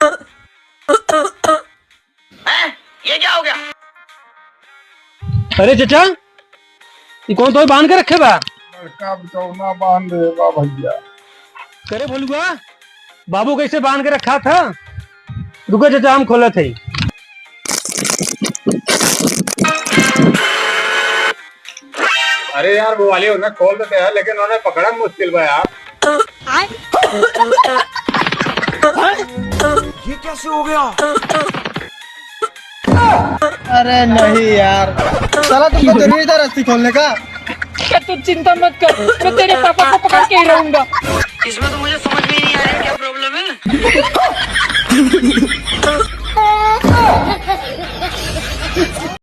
ये क्या हो गया? अरे चचा, ये कौन तो बांध के रखे बा? लड़का बिचौना बांध दे बा भैया। करे भोलुआ, बाबू कैसे बांध के रखा था? रुको चचा, हम खोला थे। अरे यार वो वाले उन्हें खोल देते हैं, लेकिन उन्हें पकड़ा मुश्किल बा यार। ये कैसे हो गया? अरे नहीं यार, चला तुमको जरूरी था रस्सी खोलने का। तू चिंता मत कर, मैं तेरे पापा को पकड़ के ही रहूंगा। इसमें तो मुझे समझ में ही नहीं आ रहा क्या प्रॉब्लम है।